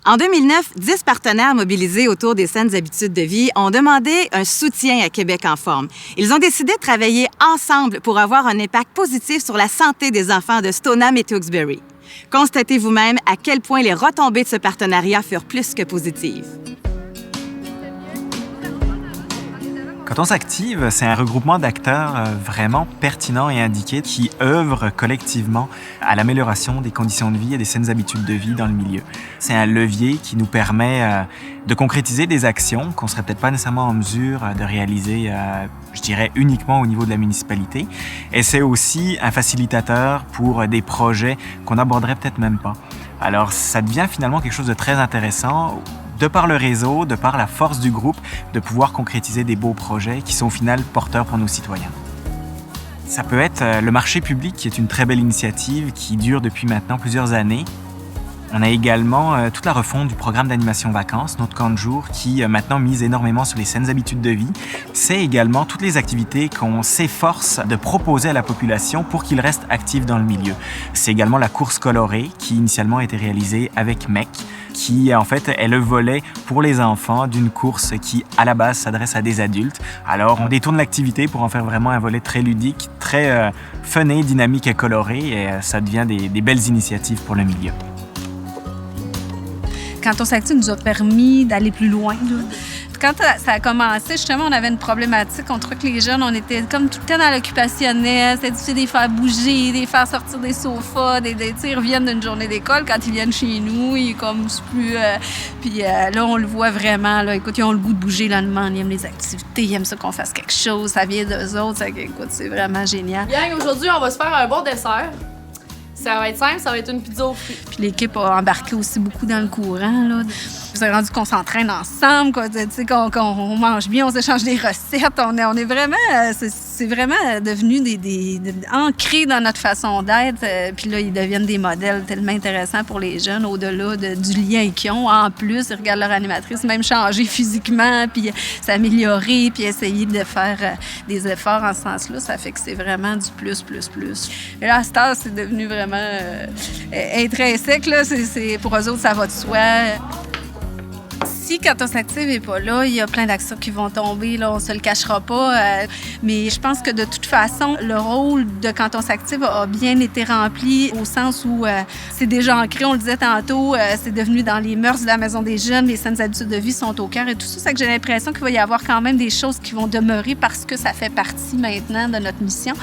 En 2009, 10 partenaires mobilisés autour des saines habitudes de vie ont demandé un soutien à Québec en forme. Ils ont décidé de travailler ensemble pour avoir un impact positif sur la santé des enfants de Stoneham et Tewksbury. Constatez vous-même à quel point les retombées de ce partenariat furent plus que positives. Quand on s'active, c'est un regroupement d'acteurs vraiment pertinents et indiqués qui œuvrent collectivement à l'amélioration des conditions de vie et des saines habitudes de vie dans le milieu. C'est un levier qui nous permet de concrétiser des actions qu'on ne serait peut-être pas nécessairement en mesure de réaliser, je dirais, uniquement au niveau de la municipalité. Et c'est aussi un facilitateur pour des projets qu'on n'aborderait peut-être même pas. Alors, ça devient finalement quelque chose de très intéressant de par le réseau, de par la force du groupe, de pouvoir concrétiser des beaux projets qui sont au final porteurs pour nos citoyens. Ça peut être le marché public, qui est une très belle initiative qui dure depuis maintenant plusieurs années. On a également toute la refonte du programme d'animation vacances, notre camp de jour, qui maintenant mise énormément sur les saines habitudes de vie. C'est également toutes les activités qu'on s'efforce de proposer à la population pour qu'ils restent actifs dans le milieu. C'est également la course colorée, qui initialement a été réalisée avec MEC, qui en fait est le volet pour les enfants d'une course qui à la base s'adresse à des adultes. Alors on détourne l'activité pour en faire vraiment un volet très ludique, très funné, dynamique et coloré, et ça devient des belles initiatives pour le milieu. Quand on s'active, nous a permis d'aller plus loin. Là. Quand ça a commencé, justement, on avait une problématique. On trouvait que les jeunes, on était comme tout le temps dans l'occupationnel. C'était difficile de les faire bouger, de les faire sortir des sofas. Ils reviennent d'une journée d'école. Quand ils viennent chez nous, ils comme plus... Puis là, on le voit vraiment. Là, écoute, ils ont le goût de bouger là, ils aiment les activités, ils aiment ça qu'on fasse quelque chose. Ça vient d'eux autres. Écoute, c'est vraiment génial. Bien, aujourd'hui, on va se faire un bon dessert. Ça va être simple, ça va être une pizza aux fruits. Puis l'équipe a embarqué aussi beaucoup dans le courant. Là. Vous avez rendu qu'on s'entraîne ensemble, qu'on mange bien, on s'échange des recettes. On est vraiment... C'est vraiment devenu ancré dans notre façon d'être. Puis là, ils deviennent des modèles tellement intéressants pour les jeunes, au-delà du lien qu'ils ont. En plus, ils regardent leur animatrice même changer physiquement, puis s'améliorer, puis essayer de faire des efforts en ce sens-là. Ça fait que c'est vraiment du plus. Et là, à cette heure, c'est devenu vraiment intrinsèque. Là. Pour eux autres, ça va de soi. Si Quand on s'active n'est pas là, il y a plein d'actions qui vont tomber, là, on ne se le cachera pas. Mais je pense que de toute façon, le rôle de Quand on s'active a bien été rempli au sens où c'est déjà ancré, on le disait tantôt, c'est devenu dans les mœurs de la Maison des jeunes, les saines habitudes de vie sont au cœur et tout ça. C'est que j'ai l'impression qu'il va y avoir quand même des choses qui vont demeurer parce que ça fait partie maintenant de notre mission.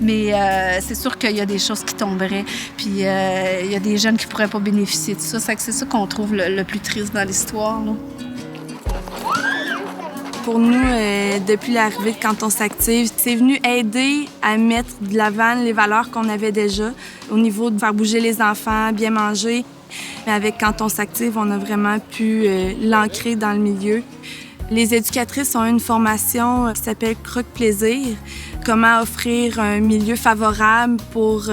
Mais c'est sûr qu'il y a des choses qui tomberaient. Puis il y a des jeunes qui ne pourraient pas bénéficier de ça. C'est ça qu'on trouve le plus triste dans l'histoire, là. Pour nous, depuis l'arrivée de Quand on s'active, c'est venu aider à mettre de l'avant les valeurs qu'on avait déjà au niveau de faire bouger les enfants, bien manger. Mais avec Quand on s'active, on a vraiment pu l'ancrer dans le milieu. Les éducatrices ont une formation qui s'appelle Croque-Plaisir. Comment offrir un milieu favorable pour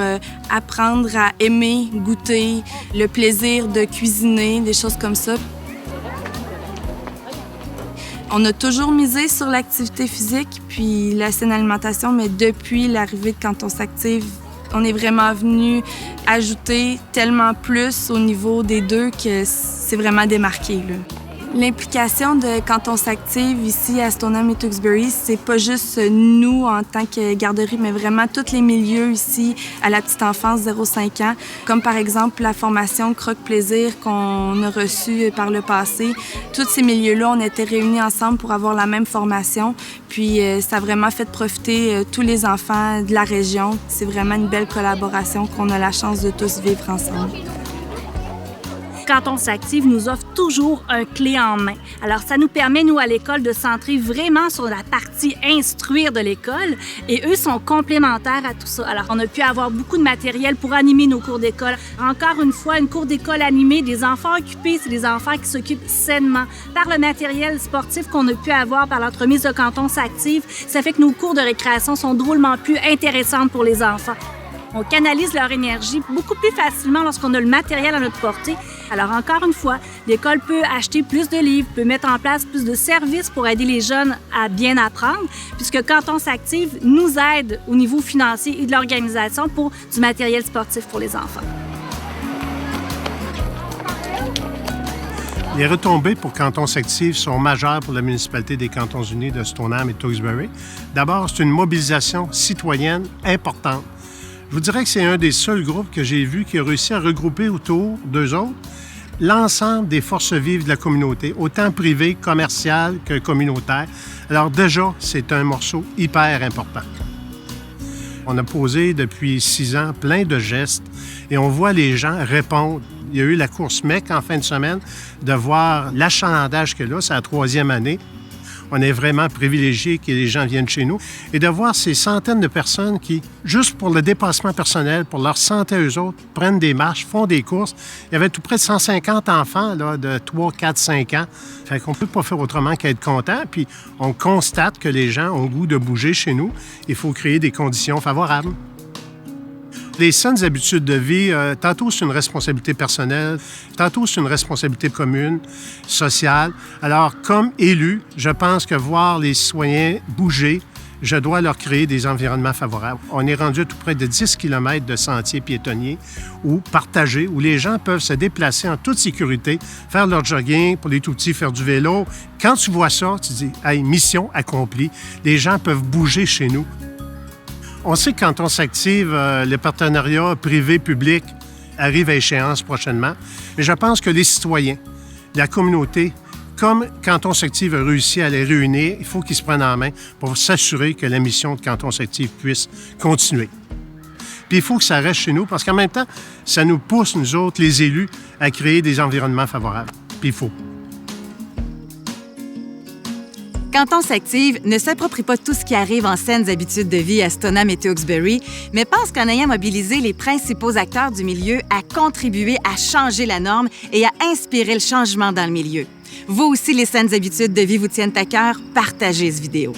apprendre à aimer, goûter, le plaisir de cuisiner, des choses comme ça. On a toujours misé sur l'activité physique puis la saine alimentation, mais depuis l'arrivée de Quand on s'active, on est vraiment venu ajouter tellement plus au niveau des deux que c'est vraiment démarqué, là. L'implication de Quand on s'active ici à Stoneham et Tewksbury, c'est pas juste nous en tant que garderie, mais vraiment tous les milieux ici à la petite enfance 0-5 ans, comme par exemple la formation Croque-Plaisir qu'on a reçue par le passé. Tous ces milieux-là, on était réunis ensemble pour avoir la même formation, puis ça a vraiment fait profiter tous les enfants de la région. C'est vraiment une belle collaboration qu'on a la chance de tous vivre ensemble. Quand on s'active, nous offre toujours un clé en main. Alors, ça nous permet, nous, à l'école, de centrer vraiment sur la partie instruire de l'école et eux sont complémentaires à tout ça. Alors, on a pu avoir beaucoup de matériel pour animer nos cours d'école. Encore une fois, une cour d'école animée, des enfants occupés, c'est des enfants qui s'occupent sainement. Par le matériel sportif qu'on a pu avoir par l'entremise de Quand on s'active, ça fait que nos cours de récréation sont drôlement plus intéressantes pour les enfants. On canalise leur énergie beaucoup plus facilement lorsqu'on a le matériel à notre portée. Alors, encore une fois, l'école peut acheter plus de livres, peut mettre en place plus de services pour aider les jeunes à bien apprendre, puisque Quand on s'active nous aide au niveau financier et de l'organisation pour du matériel sportif pour les enfants. Les retombées pour Canton s'active sont majeures pour la municipalité des Cantons-Unis de Stoneham et Tewksbury. D'abord, c'est une mobilisation citoyenne importante. Je vous dirais que c'est un des seuls groupes que j'ai vu qui a réussi à regrouper autour d'eux autres l'ensemble des forces vives de la communauté, autant privées, commerciales que communautaires. Alors déjà, c'est un morceau hyper important. On a posé depuis 6 ans plein de gestes et on voit les gens répondre. Il y a eu la course MEC en fin de semaine, de voir l'achalandage que là, c'est la 3e année. On est vraiment privilégiés que les gens viennent chez nous et de voir ces centaines de personnes qui, juste pour le dépassement personnel, pour leur santé à eux autres, prennent des marches, font des courses. Il y avait tout près de 150 enfants là, de 3, 4, 5 ans. Fait qu'on ne peut pas faire autrement qu'être content. Puis on constate que les gens ont le goût de bouger chez nous. Il faut créer des conditions favorables. Les saines habitudes de vie, tantôt c'est une responsabilité personnelle, tantôt c'est une responsabilité commune, sociale. Alors, comme élu, je pense que voir les citoyens bouger, je dois leur créer des environnements favorables. On est rendu à tout près de 10 km de sentiers piétonniers ou partagés, où les gens peuvent se déplacer en toute sécurité, faire leur jogging, pour les tout-petits, faire du vélo. Quand tu vois ça, tu dis « Hey, mission accomplie ». Les gens peuvent bouger chez nous. On sait que quand on s'active, le partenariat privé-public arrive à échéance prochainement. Mais je pense que les citoyens, la communauté, comme Canton s'active a réussi à les réunir, il faut qu'ils se prennent en main pour s'assurer que la mission de Canton s'active puisse continuer. Puis il faut que ça reste chez nous parce qu'en même temps, ça nous pousse, nous autres, les élus, à créer des environnements favorables. Puis il faut. Canton s'active ne s'approprie pas tout ce qui arrive en saines habitudes de vie à Stoneham et Tewksbury, mais pense qu'en ayant mobilisé les principaux acteurs du milieu à contribuer à changer la norme et à inspirer le changement dans le milieu. Vous aussi, les saines habitudes de vie vous tiennent à cœur? Partagez cette vidéo.